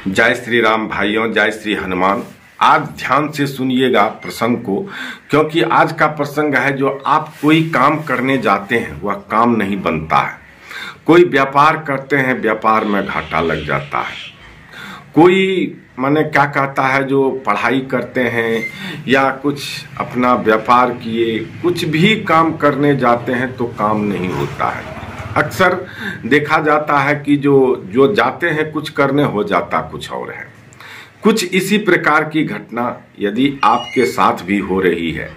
जय श्री राम भाइयों, जय श्री हनुमान। आज ध्यान से सुनिएगा प्रसंग को, क्योंकि आज का प्रसंग है जो आप कोई काम करने जाते हैं वह काम नहीं बनता है। कोई व्यापार करते हैं, व्यापार में घाटा लग जाता है। कोई माने क्या कहता है, जो पढ़ाई करते हैं या कुछ अपना व्यापार किए, कुछ भी काम करने जाते हैं तो काम नहीं होता है। अक्सर देखा जाता है कि जो जाते हैं कुछ करने, हो जाता कुछ और है। कुछ इसी प्रकार की घटना यदि आपके साथ भी हो रही है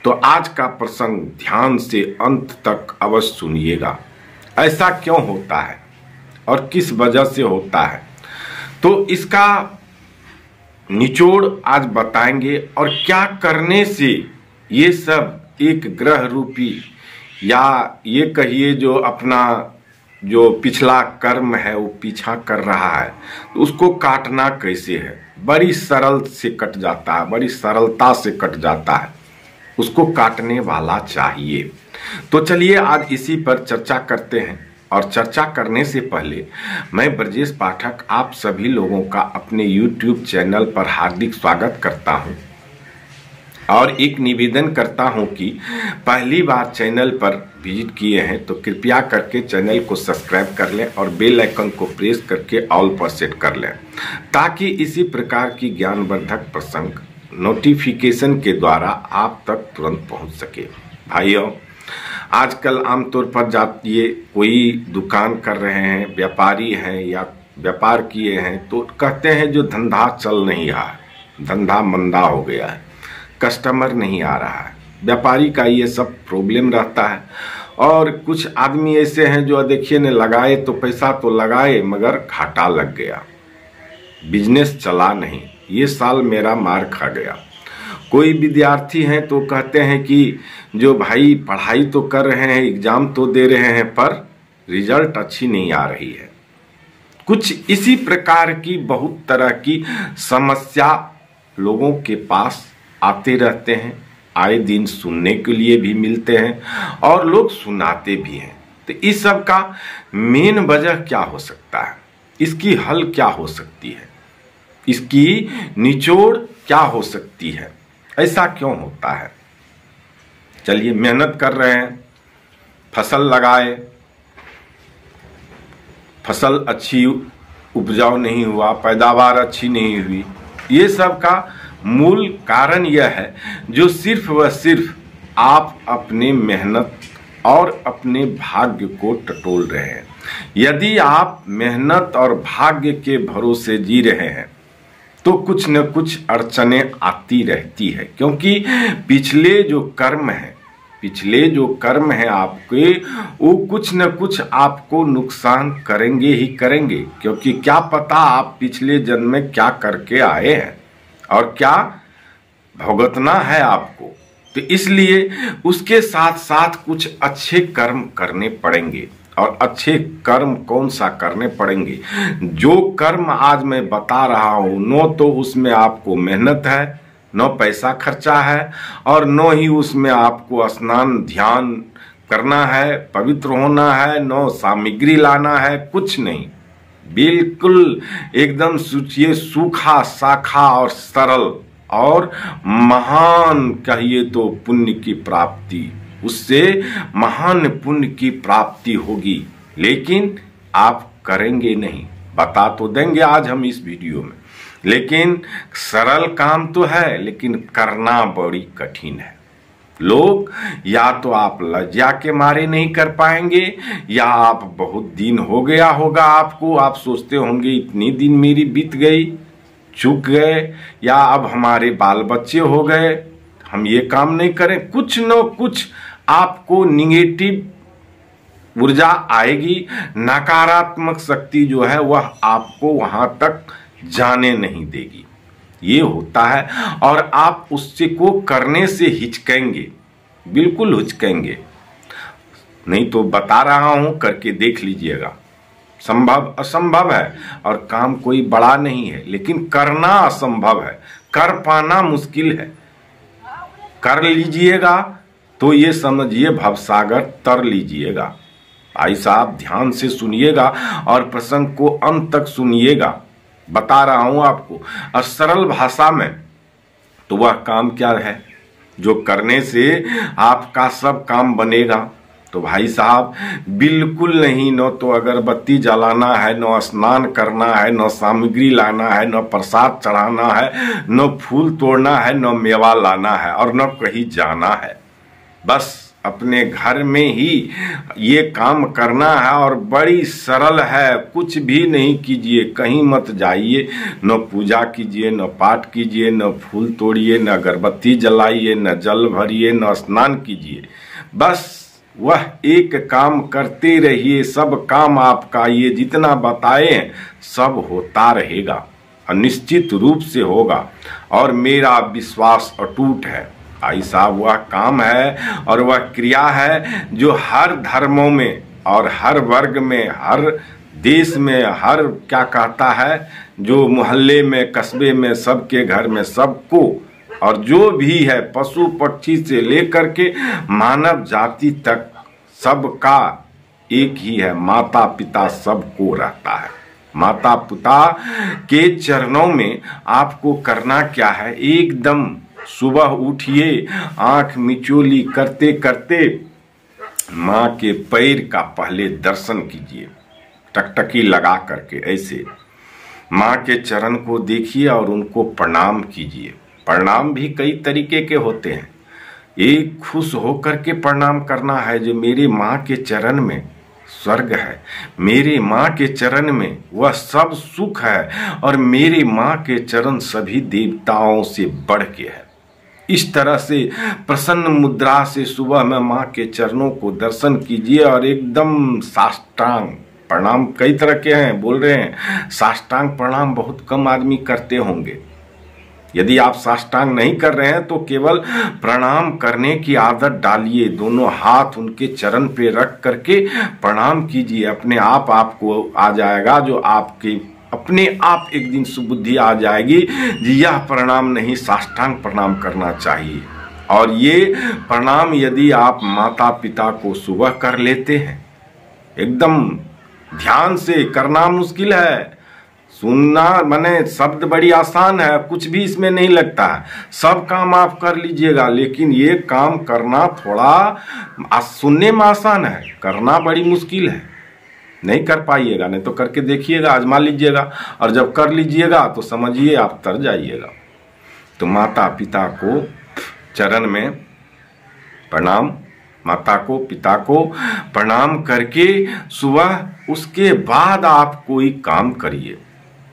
तो आज का प्रसंग ध्यान से अंत तक अवश्य सुनिएगा। ऐसा क्यों होता है और किस वजह से होता है, तो इसका निचोड़ आज बताएंगे। और क्या करने से ये सब एक ग्रह रूपी या ये कहिए जो अपना जो पिछला कर्म है वो पीछा कर रहा है, तो उसको काटना कैसे है। बड़ी सरल से कट जाता है, बड़ी सरलता से कट जाता है। उसको काटने वाला चाहिए। तो चलिए आज इसी पर चर्चा करते हैं। और चर्चा करने से पहले मैं ब्रजेश पाठक आप सभी लोगों का अपने YouTube चैनल पर हार्दिक स्वागत करता हूं और एक निवेदन करता हूं कि पहली बार चैनल पर विजिट किए हैं तो कृपया करके चैनल को सब्सक्राइब कर लें और बेल आइकन को प्रेस करके ऑल पर सेट कर लें, ताकि इसी प्रकार की ज्ञानवर्धक प्रसंग नोटिफिकेशन के द्वारा आप तक तुरंत पहुंच सके। भाइयों, आजकल आमतौर पर जाइए, कोई दुकान कर रहे हैं, व्यापारी हैं या व्यापार किए हैं, तो कहते हैं जो धंधा चल नहीं रहा है, धंधा मंदा हो गया है, कस्टमर नहीं आ रहा है। व्यापारी का ये सब प्रॉब्लम रहता है। और कुछ आदमी ऐसे हैं जो देखिए ने लगाए तो पैसा तो लगाए मगर घाटा लग गया, बिजनेस चला नहीं, ये साल मेरा मार खा गया। कोई विद्यार्थी हैं तो कहते हैं कि जो भाई पढ़ाई तो कर रहे हैं, एग्जाम तो दे रहे हैं, पर रिजल्ट अच्छी नहीं आ रही है। कुछ इसी प्रकार की बहुत तरह की समस्या लोगों के पास आते रहते हैं, आए दिन सुनने के लिए भी मिलते हैं और लोग सुनाते भी हैं। तो इस सब का मेन वजह क्या हो सकता है, इसकी हल क्या हो सकती है, इसकी निचोड़ क्या हो सकती है, ऐसा क्यों होता है। चलिए, मेहनत कर रहे हैं, फसल लगाए, फसल अच्छी उपजाऊ नहीं हुआ, पैदावार अच्छी नहीं हुई। ये सब का मूल कारण यह है जो सिर्फ व सिर्फ आप अपने मेहनत और अपने भाग्य को टटोल रहे हैं। यदि आप मेहनत और भाग्य के भरोसे जी रहे हैं तो कुछ न कुछ अड़चनें आती रहती है, क्योंकि पिछले जो कर्म है आपके, वो कुछ न कुछ आपको नुकसान करेंगे ही करेंगे। क्योंकि क्या पता आप पिछले जन्म में क्या करके आए हैं और क्या भुगतना है आपको। तो इसलिए उसके साथ साथ कुछ अच्छे कर्म करने पड़ेंगे। और अच्छे कर्म कौन सा करने पड़ेंगे, जो कर्म आज मैं बता रहा हूं, नो तो उसमें आपको मेहनत है, नो पैसा खर्चा है, और नो ही उसमें आपको स्नान ध्यान करना है, पवित्र होना है, नो सामग्री लाना है, कुछ नहीं। बिल्कुल एकदम सोचिए, सूखा साखा और सरल और महान कहिए तो पुण्य की प्राप्ति, उससे महान पुण्य की प्राप्ति होगी। लेकिन आप करेंगे नहीं, बता तो देंगे आज हम इस वीडियो में, लेकिन सरल काम तो है लेकिन करना बड़ी कठिन है। लोग या तो आप लज्जा के मारे नहीं कर पाएंगे, या आप बहुत दिन हो गया होगा आपको, आप सोचते होंगे इतनी दिन मेरी बीत गई, चूक गए, या अब हमारे बाल बच्चे हो गए, हम ये काम नहीं करें। कुछ न कुछ आपको निगेटिव ऊर्जा आएगी, नकारात्मक शक्ति जो है वह आपको वहां तक जाने नहीं देगी। ये होता है और आप उससे को करने से हिचकेंगे, बिल्कुल हिचकेंगे। नहीं तो बता रहा हूं, करके देख लीजिएगा। संभव असंभव है और काम कोई बड़ा नहीं है, लेकिन करना असंभव है, कर पाना मुश्किल है। कर लीजिएगा तो ये समझिए भवसागर तर लीजिएगा। भाई साहब, ध्यान से सुनिएगा और प्रसंग को अंत तक सुनिएगा। बता रहा हूं आपको और सरल भाषा में। तो वह काम क्या है जो करने से आपका सब काम बनेगा? तो भाई साहब बिल्कुल नहीं, न तो अगरबत्ती जलाना है, न स्नान करना है, न सामग्री लाना है, न प्रसाद चढ़ाना है, न फूल तोड़ना है, न मेवा लाना है और न कहीं जाना है। बस अपने घर में ही ये काम करना है और बड़ी सरल है। कुछ भी नहीं कीजिए, कहीं मत जाइए, न पूजा कीजिए, न पाठ कीजिए, न फूल तोड़िए, न अगरबत्ती जलाइए, न जल भरिए, न स्नान कीजिए। बस वह एक काम करते रहिए, सब काम आपका ये जितना बताए सब होता रहेगा और निश्चित रूप से होगा और मेरा विश्वास अटूट है। भाई साहब वह काम है और वह क्रिया है जो हर धर्मों में और हर वर्ग में, हर देश में, हर क्या कहता है, जो मोहल्ले में, कस्बे में, सबके घर में, सबको, और जो भी है पशु पक्षी से लेकर के मानव जाति तक सबका एक ही है, माता पिता सबको रहता है। माता पिता के चरणों में आपको करना क्या है, एकदम सुबह उठिए, आंख मिचोली करते करते माँ के पैर का पहले दर्शन कीजिए, टकटकी लगा करके ऐसे माँ के चरण को देखिए और उनको प्रणाम कीजिए। प्रणाम भी कई तरीके के होते हैं। एक खुश होकर के प्रणाम करना है, जो मेरी माँ के चरण में स्वर्ग है, मेरी माँ के चरण में वह सब सुख है और मेरी माँ के चरण सभी देवताओं से बढ़ के है। इस तरह से प्रसन्न मुद्रा से सुबह में माँ के चरणों को दर्शन कीजिए और एकदम साष्टांग प्रणाम। कई तरह के हैं, बोल रहे हैं साष्टांग प्रणाम बहुत कम आदमी करते होंगे। यदि आप साष्टांग नहीं कर रहे हैं तो केवल प्रणाम करने की आदत डालिए, दोनों हाथ उनके चरण पे रख करके प्रणाम कीजिए। अपने आप आपको आ जाएगा, जो आपके अपने आप एक दिन सुबुद्धि आ जाएगी जी यह प्रणाम नहीं, साष्टांग प्रणाम करना चाहिए। और ये प्रणाम यदि आप माता पिता को सुबह कर लेते हैं, एकदम ध्यान से करना मुश्किल है, सुनना माने शब्द बड़ी आसान है, कुछ भी इसमें नहीं लगता है, सब काम आप कर लीजिएगा। लेकिन ये काम करना थोड़ा सुनने में आसान है, करना बड़ी मुश्किल है। नहीं कर पाइएगा, नहीं तो करके देखिएगा, आजमा लीजिएगा और जब कर लीजिएगा तो समझिए आप तर जाइएगा। तो माता पिता को चरण में प्रणाम, माता को पिता को प्रणाम करके सुबह, उसके बाद आप कोई काम करिए।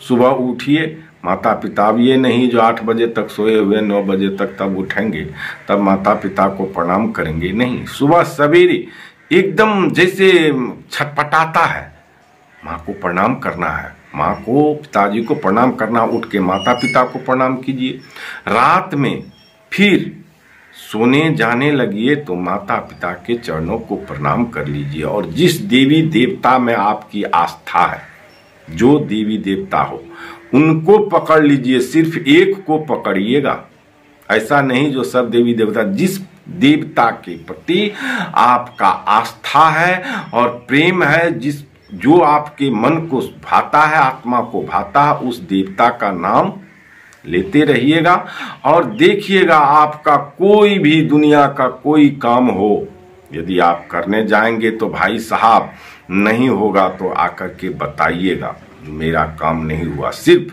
सुबह उठिए, माता पिता ये नहीं जो 8 बजे तक सोए हुए 9 बजे तक तब उठेंगे तब माता पिता को प्रणाम करेंगे, नहीं। सुबह सवेरे एकदम जैसे छटपटाता है, माँ को प्रणाम करना है, माँ को पिताजी को प्रणाम करना, उठ के माता पिता को प्रणाम कीजिए। रात में फिर सोने जाने लगिए तो माता पिता के चरणों को प्रणाम कर लीजिए और जिस देवी देवता में आपकी आस्था है, जो देवी देवता हो उनको पकड़ लीजिए, सिर्फ एक को पकड़िएगा, ऐसा नहीं जो सब देवी देवता। जिस देवता के प्रति आपका आस्था है और प्रेम है, जो आपके मन को भाता है, आत्मा को भाता है, उस देवता का नाम लेते रहिएगा और देखिएगा आपका कोई भी दुनिया का कोई काम हो, यदि आप करने जाएंगे तो भाई साहब नहीं होगा तो आकर के बताइएगा मेरा काम नहीं हुआ। सिर्फ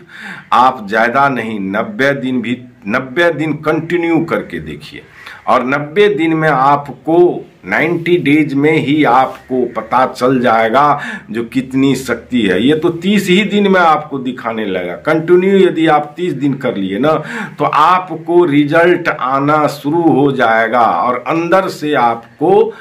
आप ज्यादा नहीं, 90 दिन कंटिन्यू करके देखिए और 90 दिन में आपको 90 डेज में ही आपको पता चल जाएगा जो कितनी शक्ति है। ये तो 30 ही दिन में आपको दिखाने लगेगा। कंटिन्यू यदि आप 30 दिन कर लिए ना तो आपको रिजल्ट आना शुरू हो जाएगा और अंदर से आपको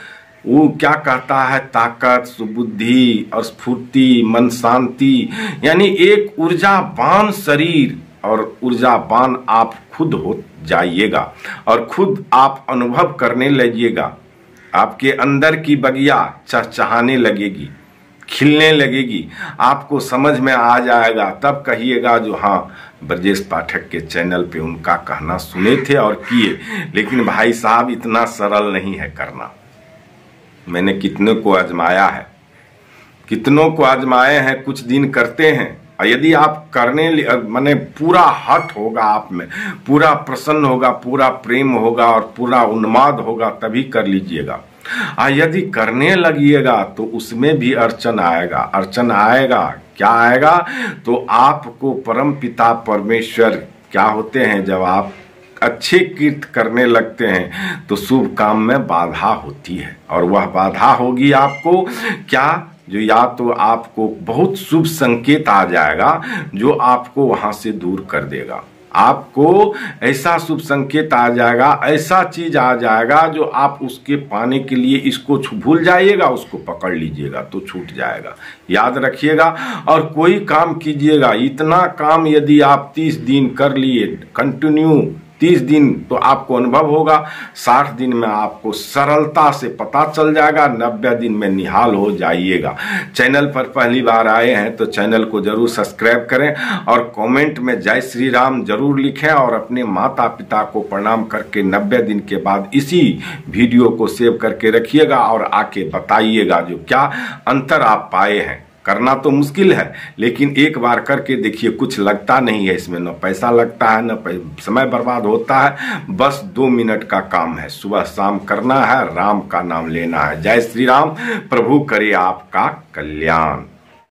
वो क्या कहता है, ताकत, सुबुद्धि और स्फूर्ति, मन शांति, यानी एक ऊर्जावान शरीर और ऊर्जावान आप खुद हो जाइएगा और खुद आप अनुभव करने लगिएगा। आपके अंदर की बगिया चहचहाने लगेगी, खिलने लगेगी, आपको समझ में आ जाएगा। तब कहिएगा जो हाँ ब्रजेश पाठक के चैनल पे उनका कहना सुने थे और किए। लेकिन भाई साहब इतना सरल नहीं है करना। मैंने कितनों को आजमाया है, कितनों को आजमाए हैं, कुछ दिन करते हैं और यदि आप करने माने पूरा हट होगा, आप में पूरा प्रसन्न होगा, पूरा प्रेम होगा और पूरा उन्माद होगा, तभी कर लीजिएगा। यदि करने लगिएगा तो उसमें भी अड़चन आएगा। अड़चन आएगा, क्या आएगा? तो आपको परम पिता परमेश्वर क्या होते हैं, जब आप अच्छे कृत्य करने लगते हैं तो शुभ काम में बाधा होती है, और वह बाधा होगी आपको क्या, जो या तो आपको बहुत शुभ संकेत आ जाएगा जो आपको वहां से दूर कर देगा। आपको ऐसा शुभ संकेत आ जाएगा, ऐसा चीज आ जाएगा जो आप उसके पाने के लिए इसको भूल जाइएगा, उसको पकड़ लीजिएगा तो छूट जाएगा। याद रखिएगा और कोई काम कीजिएगा, इतना काम यदि आप 30 दिन कर लिए कंटिन्यू, 30 दिन तो आपको अनुभव होगा, 60 दिन में आपको सरलता से पता चल जाएगा, 90 दिन में निहाल हो जाइएगा। चैनल पर पहली बार आए हैं तो चैनल को जरूर सब्सक्राइब करें और कमेंट में जय श्री राम जरूर लिखें, और अपने माता पिता को प्रणाम करके 90 दिन के बाद इसी वीडियो को सेव करके रखिएगा और आके बताइएगा जो क्या अंतर आप पाए हैं। करना तो मुश्किल है, लेकिन एक बार करके देखिए, कुछ लगता नहीं है इसमें, न पैसा लगता है न समय बर्बाद होता है, बस 2 मिनट का काम है, सुबह शाम करना है, राम का नाम लेना है। जय श्री राम। प्रभु करे आपका कल्याण।